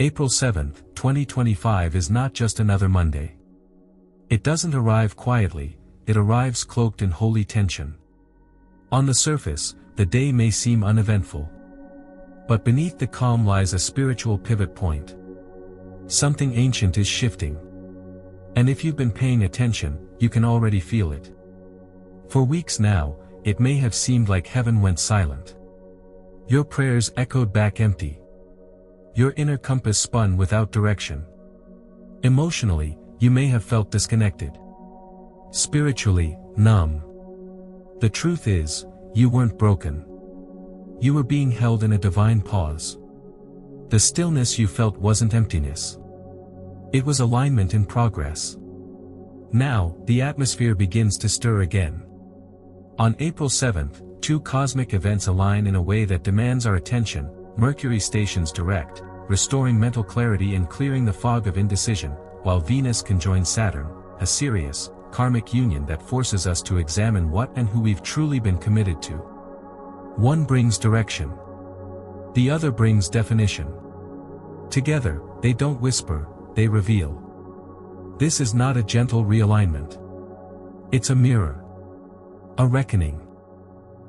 April 7, 2025 is not just another Monday. It doesn't arrive quietly, it arrives cloaked in holy tension. On the surface, the day may seem uneventful. But beneath the calm lies a spiritual pivot point. Something ancient is shifting. And if you've been paying attention, you can already feel it. For weeks now, it may have seemed like heaven went silent. Your prayers echoed back empty. Your inner compass spun without direction. Emotionally, you may have felt disconnected. Spiritually, numb. The truth is, you weren't broken. You were being held in a divine pause. The stillness you felt wasn't emptiness. It was alignment in progress. Now, the atmosphere begins to stir again. On April 7th, two cosmic events align in a way that demands our attention. Mercury stations direct, restoring mental clarity and clearing the fog of indecision, while Venus conjoins Saturn, a serious, karmic union that forces us to examine what and who we've truly been committed to. One brings direction. The other brings definition. Together, they don't whisper, they reveal. This is not a gentle realignment. It's a mirror. A reckoning.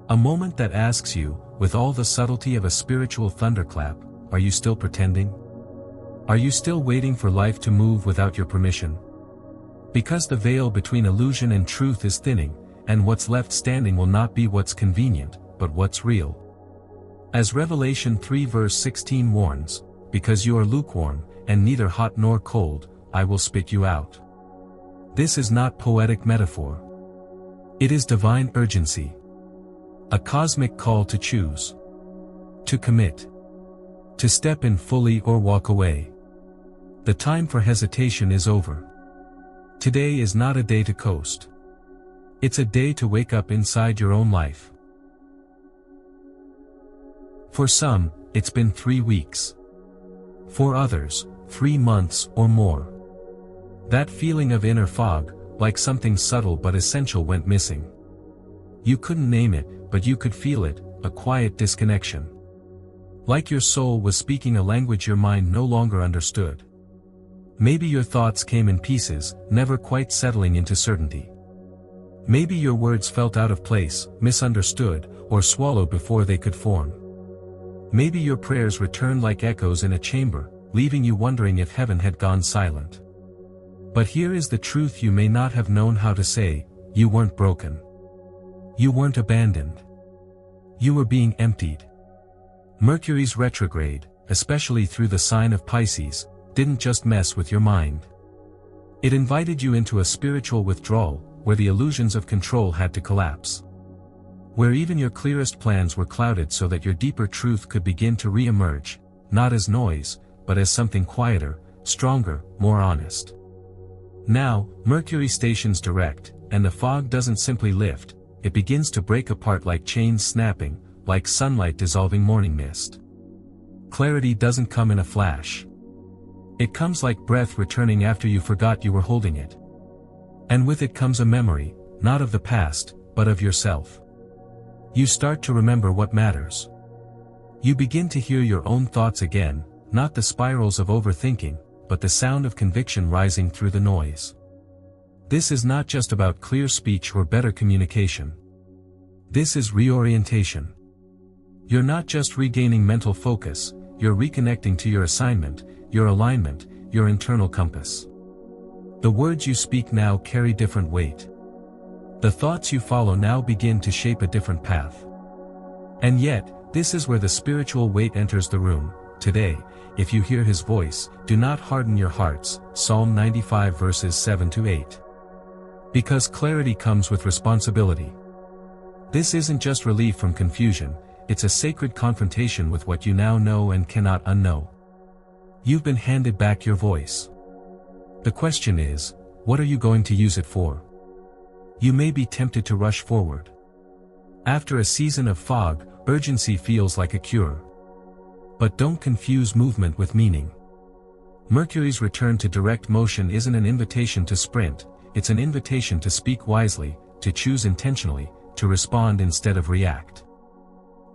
A moment that asks you, with all the subtlety of a spiritual thunderclap, are you still pretending? Are you still waiting for life to move without your permission? Because the veil between illusion and truth is thinning, and what's left standing will not be what's convenient, but what's real. As Revelation 3 verse 16 warns, because you are lukewarm, and neither hot nor cold, I will spit you out. This is not poetic metaphor. It is divine urgency. A cosmic call to choose. To commit. To step in fully or walk away. The time for hesitation is over. Today is not a day to coast. It's a day to wake up inside your own life. For some, it's been 3 weeks. For others, 3 months or more. That feeling of inner fog, like something subtle but essential went missing. You couldn't name it, but you could feel it, a quiet disconnection. Like your soul was speaking a language your mind no longer understood. Maybe your thoughts came in pieces, never quite settling into certainty. Maybe your words felt out of place, misunderstood, or swallowed before they could form. Maybe your prayers returned like echoes in a chamber, leaving you wondering if heaven had gone silent. But here is the truth you may not have known how to say: you weren't broken. You weren't abandoned. You were being emptied. Mercury's retrograde, especially through the sign of Pisces, didn't just mess with your mind. It invited you into a spiritual withdrawal, where the illusions of control had to collapse. Where even your clearest plans were clouded so that your deeper truth could begin to re-emerge, not as noise, but as something quieter, stronger, more honest. Now, Mercury stations direct, and the fog doesn't simply lift, it begins to break apart like chains snapping, like sunlight dissolving morning mist. Clarity doesn't come in a flash. It comes like breath returning after you forgot you were holding it. And with it comes a memory, not of the past, but of yourself. You start to remember what matters. You begin to hear your own thoughts again, not the spirals of overthinking, but the sound of conviction rising through the noise. This is not just about clear speech or better communication. This is reorientation. You're not just regaining mental focus, you're reconnecting to your assignment, your alignment, your internal compass. The words you speak now carry different weight. The thoughts you follow now begin to shape a different path. And yet, this is where the spiritual weight enters the room. Today, if you hear his voice, do not harden your hearts. Psalm 95 verses 7-8. Because clarity comes with responsibility. This isn't just relief from confusion, it's a sacred confrontation with what you now know and cannot unknow. You've been handed back your voice. The question is, what are you going to use it for? You may be tempted to rush forward. After a season of fog, urgency feels like a cure. But don't confuse movement with meaning. Mercury's return to direct motion isn't an invitation to sprint, it's an invitation to speak wisely, to choose intentionally, to respond instead of react.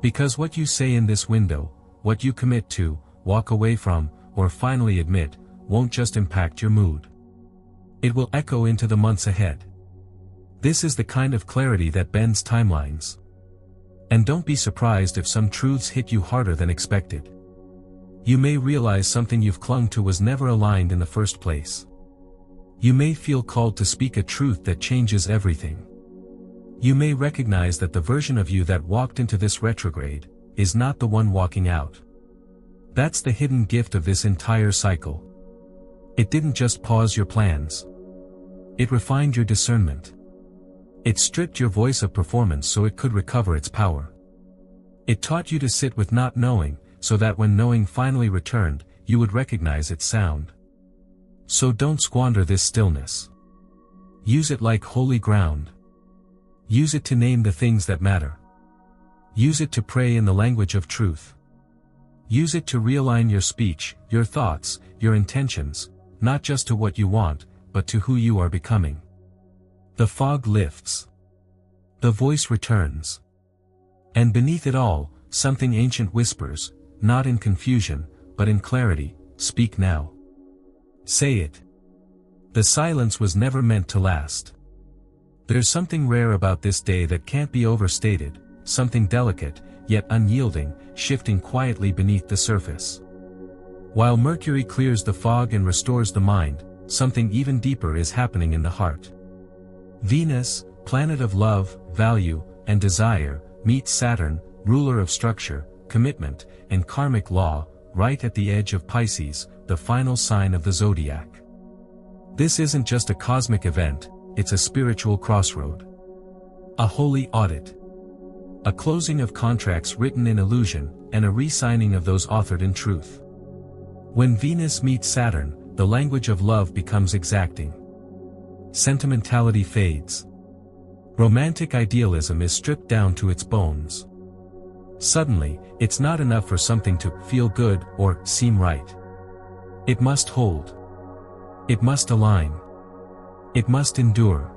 Because what you say in this window, what you commit to, walk away from, or finally admit, won't just impact your mood. It will echo into the months ahead. This is the kind of clarity that bends timelines. And don't be surprised if some truths hit you harder than expected. You may realize something you've clung to was never aligned in the first place. You may feel called to speak a truth that changes everything. You may recognize that the version of you that walked into this retrograde is not the one walking out. That's the hidden gift of this entire cycle. It didn't just pause your plans. It refined your discernment. It stripped your voice of performance so it could recover its power. It taught you to sit with not knowing, so that when knowing finally returned, you would recognize its sound. So don't squander this stillness. Use it like holy ground. Use it to name the things that matter. Use it to pray in the language of truth. Use it to realign your speech, your thoughts, your intentions, not just to what you want, but to who you are becoming. The fog lifts. The voice returns. And beneath it all, something ancient whispers, not in confusion, but in clarity, speak now. Say it. The silence was never meant to last. There's something rare about this day that can't be overstated, something delicate, yet unyielding, shifting quietly beneath the surface. While Mercury clears the fog and restores the mind, something even deeper is happening in the heart. Venus, planet of love, value, and desire, meets Saturn, ruler of structure, commitment, and karmic law, right at the edge of Pisces, the final sign of the zodiac. This isn't just a cosmic event, it's a spiritual crossroad. A holy audit. A closing of contracts written in illusion, and a re-signing of those authored in truth. When Venus meets Saturn, the language of love becomes exacting. Sentimentality fades. Romantic idealism is stripped down to its bones. Suddenly, it's not enough for something to feel good or seem right. It must hold. It must align. It must endure.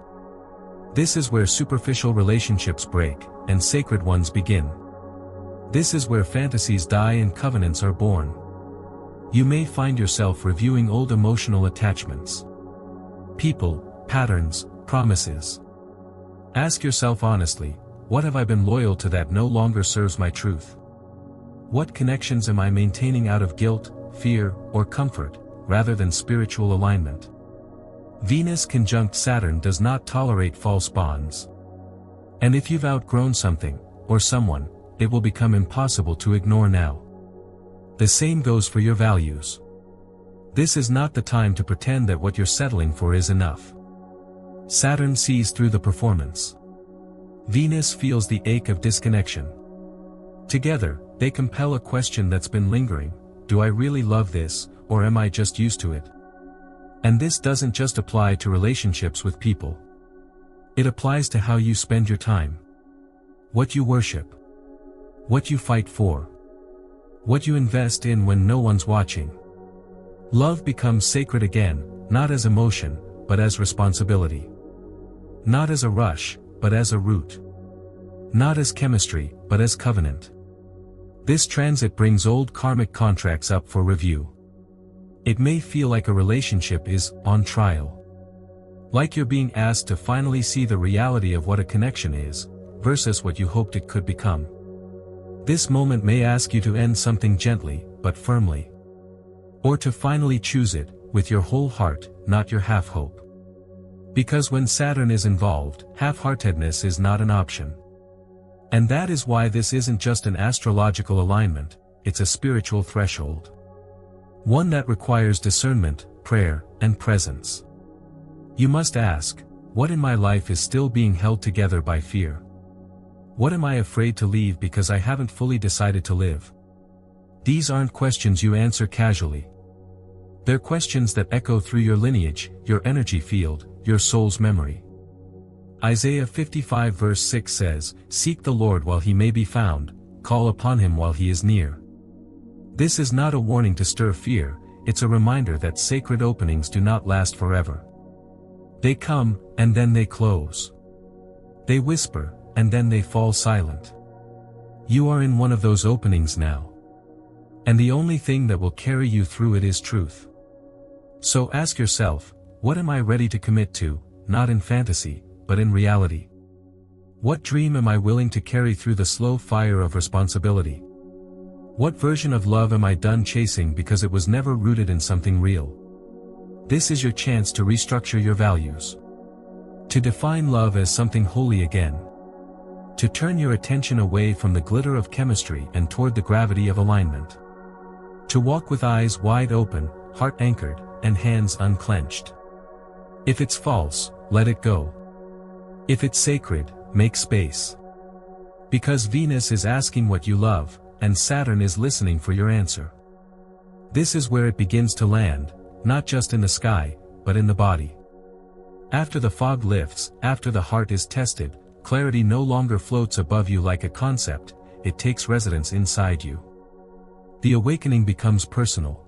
This is where superficial relationships break, and sacred ones begin. This is where fantasies die and covenants are born. You may find yourself reviewing old emotional attachments. People, patterns, promises. Ask yourself honestly, what have I been loyal to that no longer serves my truth? What connections am I maintaining out of guilt, fear, or comfort, rather than spiritual alignment? Venus conjunct Saturn does not tolerate false bonds. And if you've outgrown something, or someone, it will become impossible to ignore now. The same goes for your values. This is not the time to pretend that what you're settling for is enough. Saturn sees through the performance. Venus feels the ache of disconnection. Together, they compel a question that's been lingering: do I really love this, or am I just used to it? And this doesn't just apply to relationships with people. It applies to how you spend your time. What you worship. What you fight for. What you invest in when no one's watching. Love becomes sacred again, not as emotion, but as responsibility. Not as a rush, but as a root. Not as chemistry, but as covenant. This transit brings old karmic contracts up for review. It may feel like a relationship is on trial. Like you're being asked to finally see the reality of what a connection is, versus what you hoped it could become. This moment may ask you to end something gently, but firmly. Or to finally choose it, with your whole heart, not your half-hope. Because when Saturn is involved, half-heartedness is not an option. And that is why this isn't just an astrological alignment, it's a spiritual threshold. One that requires discernment, prayer, and presence. You must ask, what in my life is still being held together by fear? What am I afraid to leave because I haven't fully decided to live? These aren't questions you answer casually. They're questions that echo through your lineage, your energy field, your soul's memory. Isaiah 55 verse 6 says, "Seek the Lord while he may be found, call upon him while he is near." This is not a warning to stir fear, it's a reminder that sacred openings do not last forever. They come, and then they close. They whisper, and then they fall silent. You are in one of those openings now. And the only thing that will carry you through it is truth. So ask yourself, what am I ready to commit to, not in fantasy, but in reality? What dream am I willing to carry through the slow fire of responsibility? What version of love am I done chasing because it was never rooted in something real? This is your chance to restructure your values. To define love as something holy again. To turn your attention away from the glitter of chemistry and toward the gravity of alignment. To walk with eyes wide open, heart anchored, and hands unclenched. If it's false, let it go. If it's sacred, make space. Because Venus is asking what you love, and Saturn is listening for your answer. This is where it begins to land, not just in the sky, but in the body. After the fog lifts, after the heart is tested, clarity no longer floats above you like a concept, it takes residence inside you. The awakening becomes personal.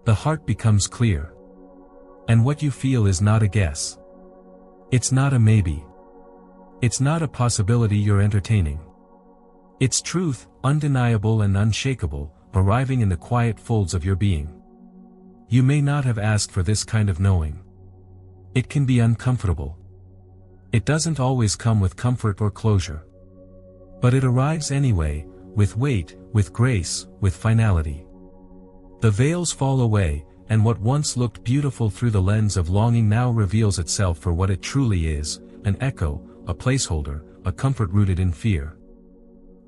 The heart becomes clear. And what you feel is not a guess. It's not a maybe. It's not a possibility you're entertaining. It's truth, undeniable and unshakable, arriving in the quiet folds of your being. You may not have asked for this kind of knowing. It can be uncomfortable. It doesn't always come with comfort or closure. But it arrives anyway, with weight, with grace, with finality. The veils fall away, and what once looked beautiful through the lens of longing now reveals itself for what it truly is, an echo, a placeholder, a comfort rooted in fear.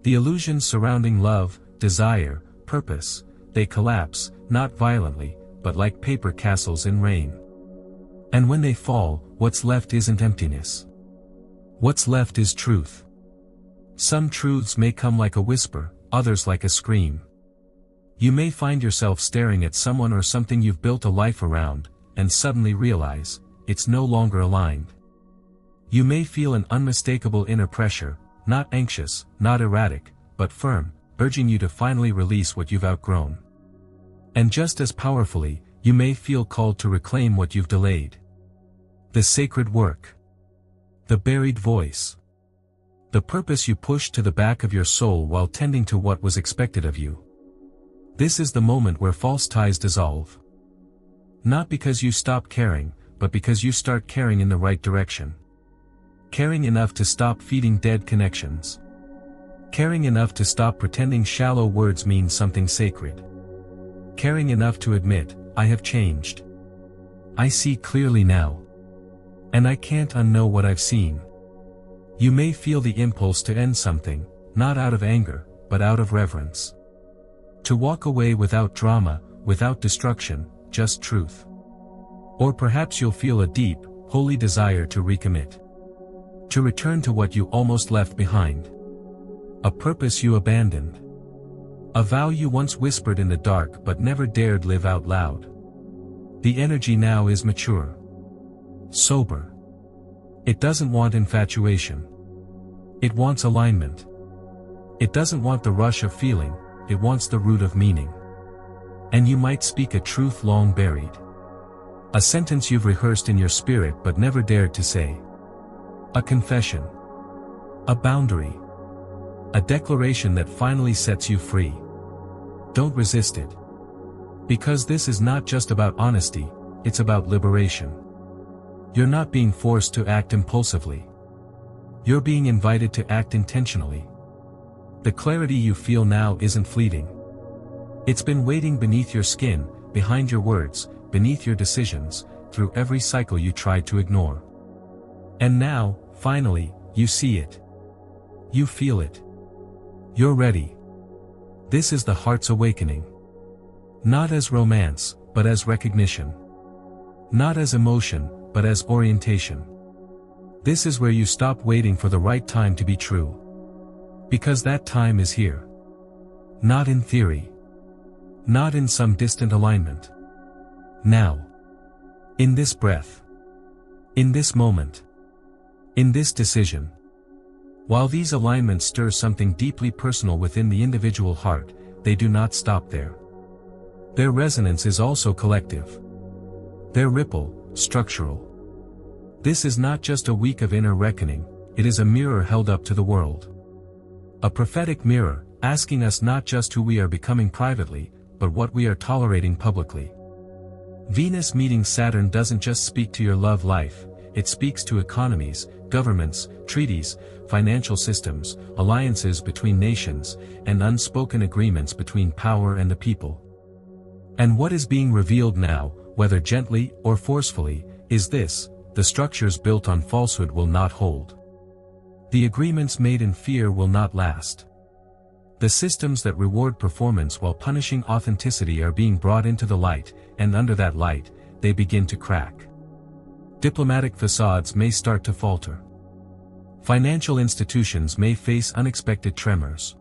The illusions surrounding love, desire, purpose, they collapse, not violently, but like paper castles in rain. And when they fall, what's left isn't emptiness. What's left is truth. Some truths may come like a whisper, others like a scream. You may find yourself staring at someone or something you've built a life around, and suddenly realize, it's no longer aligned. You may feel an unmistakable inner pressure, not anxious, not erratic, but firm, urging you to finally release what you've outgrown. And just as powerfully, you may feel called to reclaim what you've delayed. The sacred work. The buried voice. The purpose you pushed to the back of your soul while tending to what was expected of you. This is the moment where false ties dissolve. Not because you stop caring, but because you start caring in the right direction. Caring enough to stop feeding dead connections. Caring enough to stop pretending shallow words mean something sacred. Caring enough to admit, I have changed. I see clearly now. And I can't unknow what I've seen. You may feel the impulse to end something, not out of anger, but out of reverence. To walk away without drama, without destruction, just truth. Or perhaps you'll feel a deep, holy desire to recommit. To return to what you almost left behind. A purpose you abandoned. A vow you once whispered in the dark but never dared live out loud. The energy now is mature. Sober. It doesn't want infatuation. It wants alignment. It doesn't want the rush of feeling, it wants the root of meaning. And you might speak a truth long buried. A sentence you've rehearsed in your spirit but never dared to say. A confession. A boundary. A declaration that finally sets you free. Don't resist it. Because this is not just about honesty, it's about liberation. You're not being forced to act impulsively. You're being invited to act intentionally. The clarity you feel now isn't fleeting. It's been waiting beneath your skin, behind your words, beneath your decisions, through every cycle you tried to ignore. And now, finally, you see it. You feel it. You're ready. This is the heart's awakening. Not as romance, but as recognition. Not as emotion, but as orientation. This is where you stop waiting for the right time to be true. Because that time is here. Not in theory. Not in some distant alignment. Now. In this breath. In this moment. In this decision. While these alignments stir something deeply personal within the individual heart, they do not stop there. Their resonance is also collective. Their ripple, structural. This is not just a week of inner reckoning, it is a mirror held up to the world. A prophetic mirror, asking us not just who we are becoming privately, but what we are tolerating publicly. Venus meeting Saturn doesn't just speak to your love life, it speaks to economies, governments, treaties, financial systems, alliances between nations, and unspoken agreements between power and the people. And what is being revealed now, whether gently or forcefully, is this: the structures built on falsehood will not hold. The agreements made in fear will not last. The systems that reward performance while punishing authenticity are being brought into the light, and under that light, they begin to crack. Diplomatic facades may start to falter. Financial institutions may face unexpected tremors.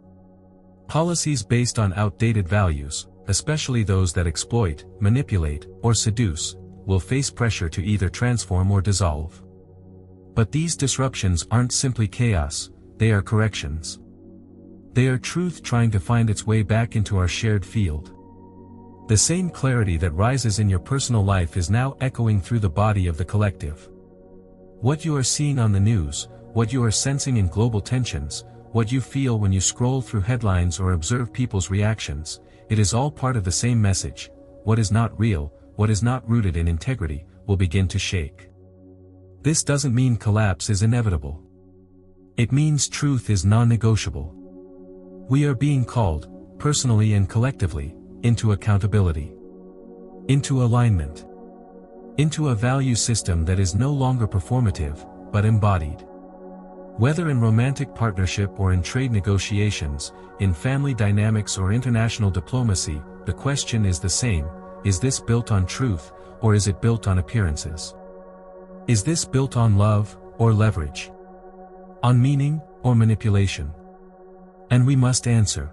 Policies based on outdated values, especially those that exploit, manipulate, or seduce, will face pressure to either transform or dissolve. But these disruptions aren't simply chaos, they are corrections. They are truth trying to find its way back into our shared field. The same clarity that rises in your personal life is now echoing through the body of the collective. What you are seeing on the news, what you are sensing in global tensions, what you feel when you scroll through headlines or observe people's reactions, it is all part of the same message: what is not real, what is not rooted in integrity, will begin to shake. This doesn't mean collapse is inevitable. It means truth is non-negotiable. We are being called, personally and collectively, into accountability. Into alignment. Into a value system that is no longer performative, but embodied. Whether in romantic partnership or in trade negotiations, in family dynamics or international diplomacy, the question is the same: is this built on truth, or is it built on appearances? Is this built on love, or leverage? On meaning, or manipulation? And we must answer.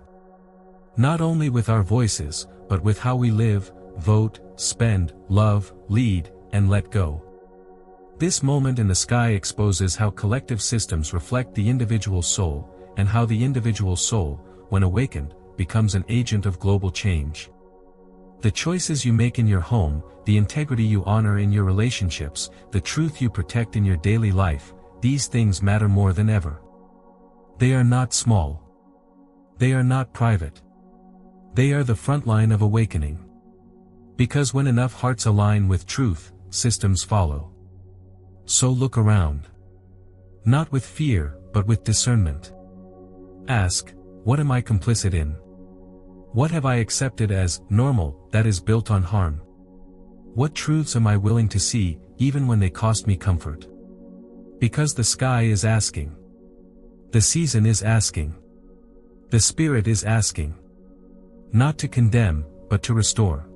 Not only with our voices, but with how we live, vote, spend, love, lead, and let go. This moment in the sky exposes how collective systems reflect the individual soul, and how the individual soul, when awakened, becomes an agent of global change. The choices you make in your home, the integrity you honor in your relationships, the truth you protect in your daily life, these things matter more than ever. They are not small. They are not private. They are the front line of awakening. Because when enough hearts align with truth, systems follow. So look around. Not with fear, but with discernment. Ask, what am I complicit in? What have I accepted as normal, that is built on harm? What truths am I willing to see, even when they cost me comfort? Because the sky is asking. The season is asking. The spirit is asking. Not to condemn, but to restore.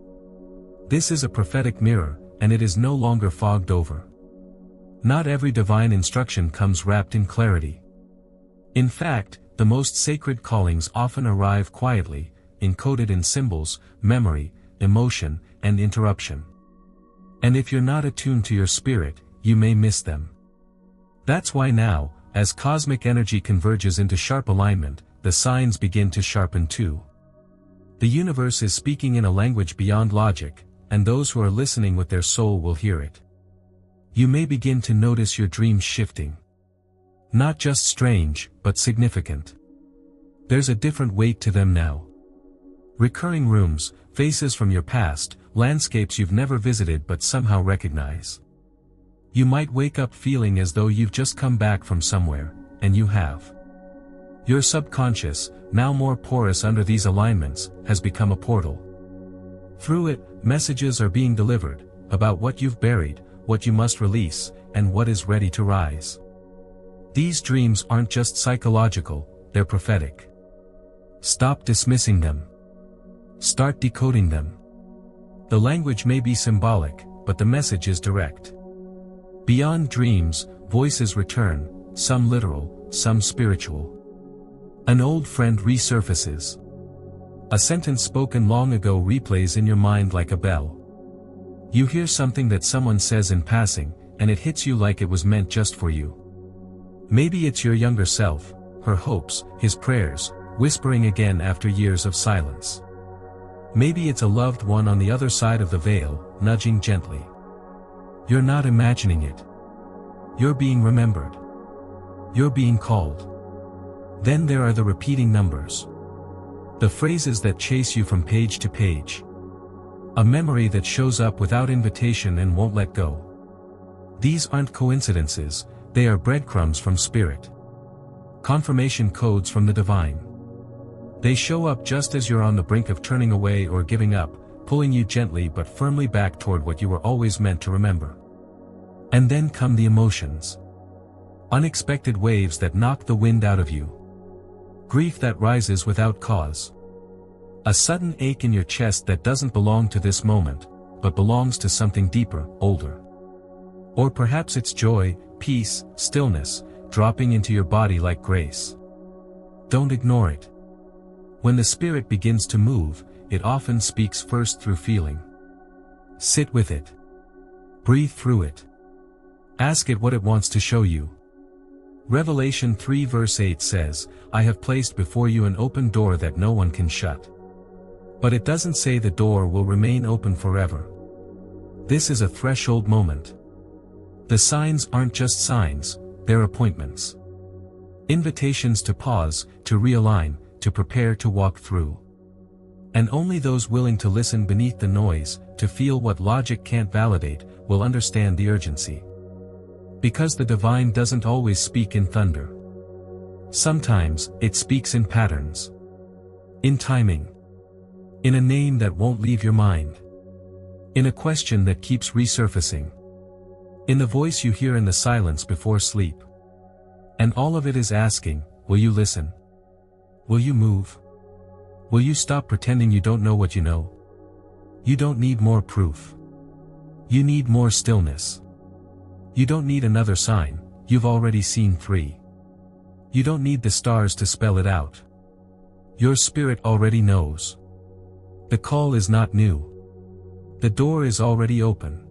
This is a prophetic mirror, and it is no longer fogged over. Not every divine instruction comes wrapped in clarity. In fact, the most sacred callings often arrive quietly, encoded in symbols, memory, emotion, and interruption. And if you're not attuned to your spirit, you may miss them. That's why now, as cosmic energy converges into sharp alignment, the signs begin to sharpen too. The universe is speaking in a language beyond logic, and those who are listening with their soul will hear it. You may begin to notice your dreams shifting. Not just strange, but significant. There's a different weight to them now. Recurring rooms, faces from your past, landscapes you've never visited but somehow recognize. You might wake up feeling as though you've just come back from somewhere, and you have. Your subconscious, now more porous under these alignments, has become a portal. Through it, messages are being delivered, about what you've buried, what you must release, and what is ready to rise. These dreams aren't just psychological, they're prophetic. Stop dismissing them. Start decoding them. The language may be symbolic, but the message is direct. Beyond dreams, voices return, some literal, some spiritual. An old friend resurfaces. A sentence spoken long ago replays in your mind like a bell. You hear something that someone says in passing, and it hits you like it was meant just for you. Maybe it's your younger self, her hopes, his prayers, whispering again after years of silence. Maybe it's a loved one on the other side of the veil, nudging gently. You're not imagining it. You're being remembered. You're being called. Then there are the repeating numbers. The phrases that chase you from page to page. A memory that shows up without invitation and won't let go. These aren't coincidences, they are breadcrumbs from spirit. Confirmation codes from the divine. They show up just as you're on the brink of turning away or giving up, pulling you gently but firmly back toward what you were always meant to remember. And then come the emotions. Unexpected waves that knock the wind out of you. Grief that rises without cause. A sudden ache in your chest that doesn't belong to this moment, but belongs to something deeper, older. Or perhaps it's joy, peace, stillness, dropping into your body like grace. Don't ignore it. When the spirit begins to move, it often speaks first through feeling. Sit with it. Breathe through it. Ask it what it wants to show you. Revelation 3 verse 8 says, "I have placed before you an open door that no one can shut." But it doesn't say the door will remain open forever. This is a threshold moment. The signs aren't just signs, they're appointments. Invitations to pause, to realign, to prepare to walk through. And only those willing to listen beneath the noise, to feel what logic can't validate, will understand the urgency. Because the divine doesn't always speak in thunder. Sometimes, it speaks in patterns. In timing. In a name that won't leave your mind. In a question that keeps resurfacing. In the voice you hear in the silence before sleep. And all of it is asking, will you listen? Will you move? Will you stop pretending you don't know what you know? You don't need more proof. You need more stillness. You don't need another sign, you've already seen 3. You don't need the stars to spell it out. Your spirit already knows. The call is not new. The door is already open.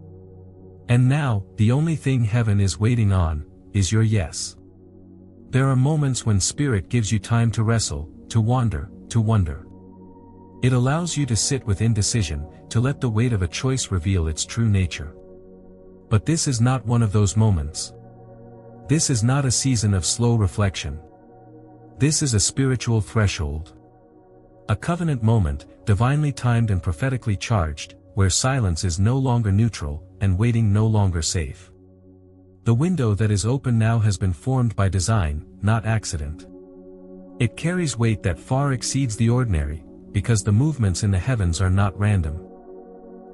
And now, the only thing heaven is waiting on, is your yes. There are moments when spirit gives you time to wrestle, to wander, to wonder. It allows you to sit with indecision, to let the weight of a choice reveal its true nature. But this is not one of those moments. This is not a season of slow reflection. This is a spiritual threshold. A covenant moment, divinely timed and prophetically charged, where silence is no longer neutral, and waiting no longer safe. The window that is open now has been formed by design, not accident. It carries weight that far exceeds the ordinary, because the movements in the heavens are not random.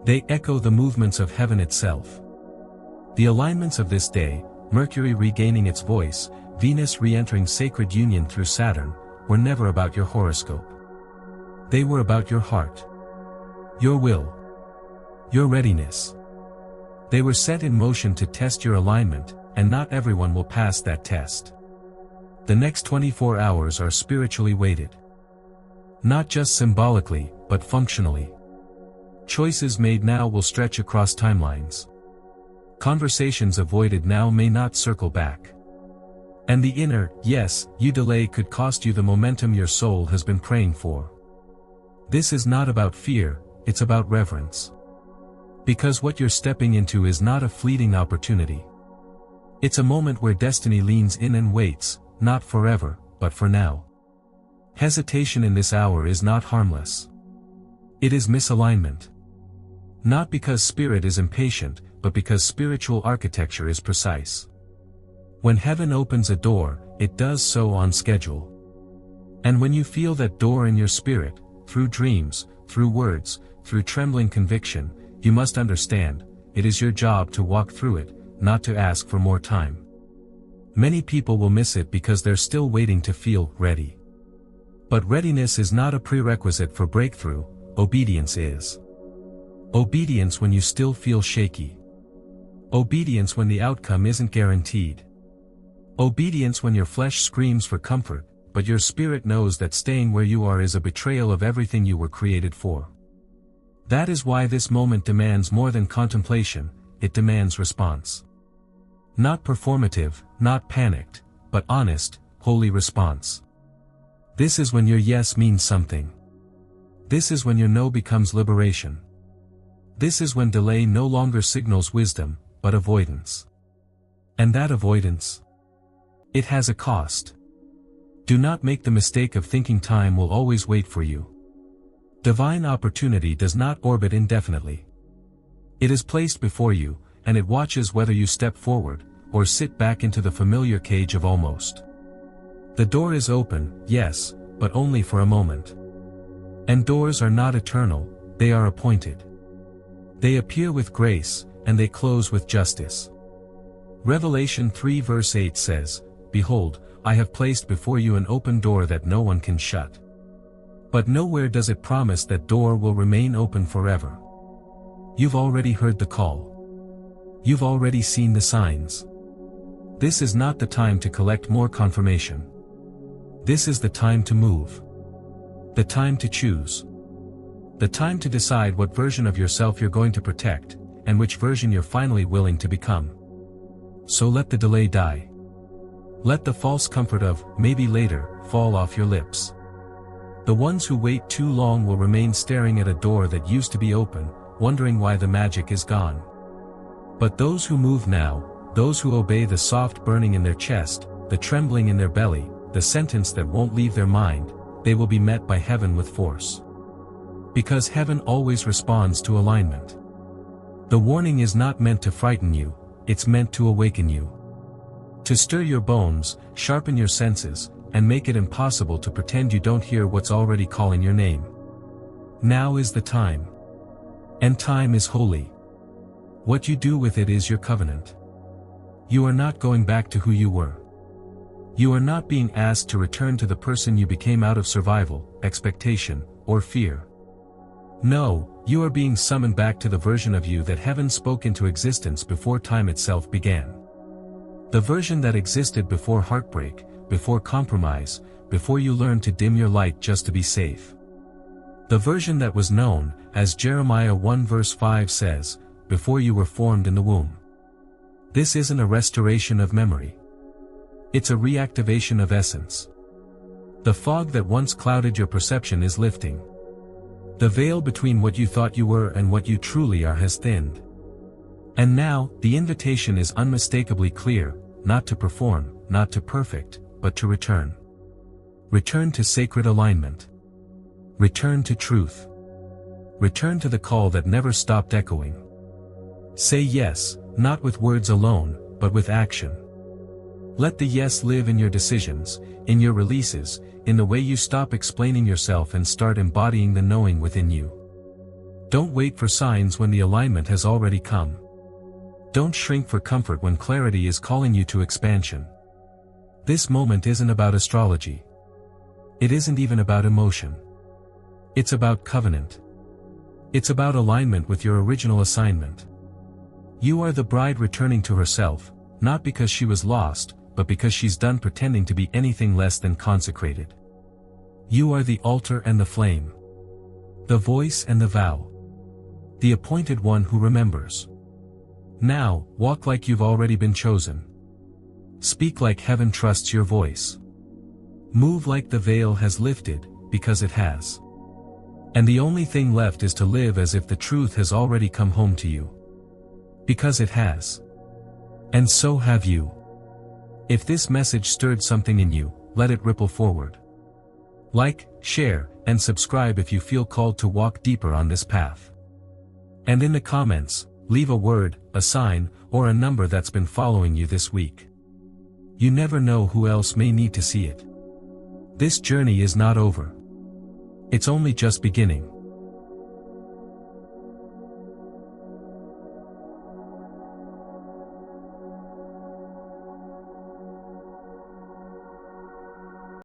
They echo the movements of heaven itself. The alignments of this day, Mercury regaining its voice, Venus re-entering sacred union through Saturn, were never about your horoscope. They were about your heart. Your will. Your readiness. They were set in motion to test your alignment, and not everyone will pass that test. The next 24 hours are spiritually weighted. Not just symbolically, but functionally. Choices made now will stretch across timelines. Conversations avoided now may not circle back. And the inner, yes, you delay could cost you the momentum your soul has been praying for. This is not about fear, it's about reverence. Because what you're stepping into is not a fleeting opportunity. It's a moment where destiny leans in and waits, not forever, but for now. Hesitation in this hour is not harmless. It is misalignment. Not because spirit is impatient, but because spiritual architecture is precise. When heaven opens a door, it does so on schedule. And when you feel that door in your spirit, through dreams, through words, through trembling conviction, you must understand, it is your job to walk through it, not to ask for more time. Many people will miss it because they're still waiting to feel ready. But readiness is not a prerequisite for breakthrough, obedience is. Obedience when you still feel shaky. Obedience when the outcome isn't guaranteed. Obedience when your flesh screams for comfort, but your spirit knows that staying where you are is a betrayal of everything you were created for. That is why this moment demands more than contemplation, it demands response. Not performative, not panicked, but honest, holy response. This is when your yes means something. This is when your no becomes liberation. This is when delay no longer signals wisdom, but avoidance. And that avoidance? It has a cost. Do not make the mistake of thinking time will always wait for you. Divine opportunity does not orbit indefinitely. It is placed before you, and it watches whether you step forward, or sit back into the familiar cage of almost. The door is open, yes, but only for a moment. And doors are not eternal, they are appointed. They appear with grace, and they close with justice. Revelation 3 verse 8 says, "Behold, I have placed before you an open door that no one can shut." But nowhere does it promise that door will remain open forever. You've already heard the call. You've already seen the signs. This is not the time to collect more confirmation. This is the time to move. The time to choose. The time to decide what version of yourself you're going to protect, and which version you're finally willing to become. So let the delay die. Let the false comfort of, maybe later, fall off your lips. The ones who wait too long will remain staring at a door that used to be open, wondering why the magic is gone. But those who move now, those who obey the soft burning in their chest, the trembling in their belly, the sentence that won't leave their mind, they will be met by heaven with force. Because heaven always responds to alignment. The warning is not meant to frighten you, it's meant to awaken you. To stir your bones, sharpen your senses, and make it impossible to pretend you don't hear what's already calling your name. Now is the time. And time is holy. What you do with it is your covenant. You are not going back to who you were. You are not being asked to return to the person you became out of survival, expectation, or fear. No, you are being summoned back to the version of you that heaven spoke into existence before time itself began. The version that existed before heartbreak, before compromise, before you learned to dim your light just to be safe. The version that was known, as Jeremiah 1 verse 5 says, before you were formed in the womb. This isn't a restoration of memory. It's a reactivation of essence. The fog that once clouded your perception is lifting. The veil between what you thought you were and what you truly are has thinned. And now, the invitation is unmistakably clear, not to perform, not to perfect, but to return. Return to sacred alignment. Return to truth. Return to the call that never stopped echoing. Say yes, not with words alone, but with action. Let the yes live in your decisions, in your releases, in the way you stop explaining yourself and start embodying the knowing within you. Don't wait for signs when the alignment has already come. Don't shrink for comfort when clarity is calling you to expansion. This moment isn't about astrology. It isn't even about emotion. It's about covenant. It's about alignment with your original assignment. You are the bride returning to herself, not because she was lost, but because she's done pretending to be anything less than consecrated. You are the altar and the flame. The voice and the vow. The appointed one who remembers. Now, walk like you've already been chosen. Speak like heaven trusts your voice. Move like the veil has lifted, because it has. And the only thing left is to live as if the truth has already come home to you. Because it has. And so have you. If this message stirred something in you, let it ripple forward. Like, share, and subscribe if you feel called to walk deeper on this path. And in the comments, leave a word, a sign, or a number that's been following you this week. You never know who else may need to see it. This journey is not over. It's only just beginning.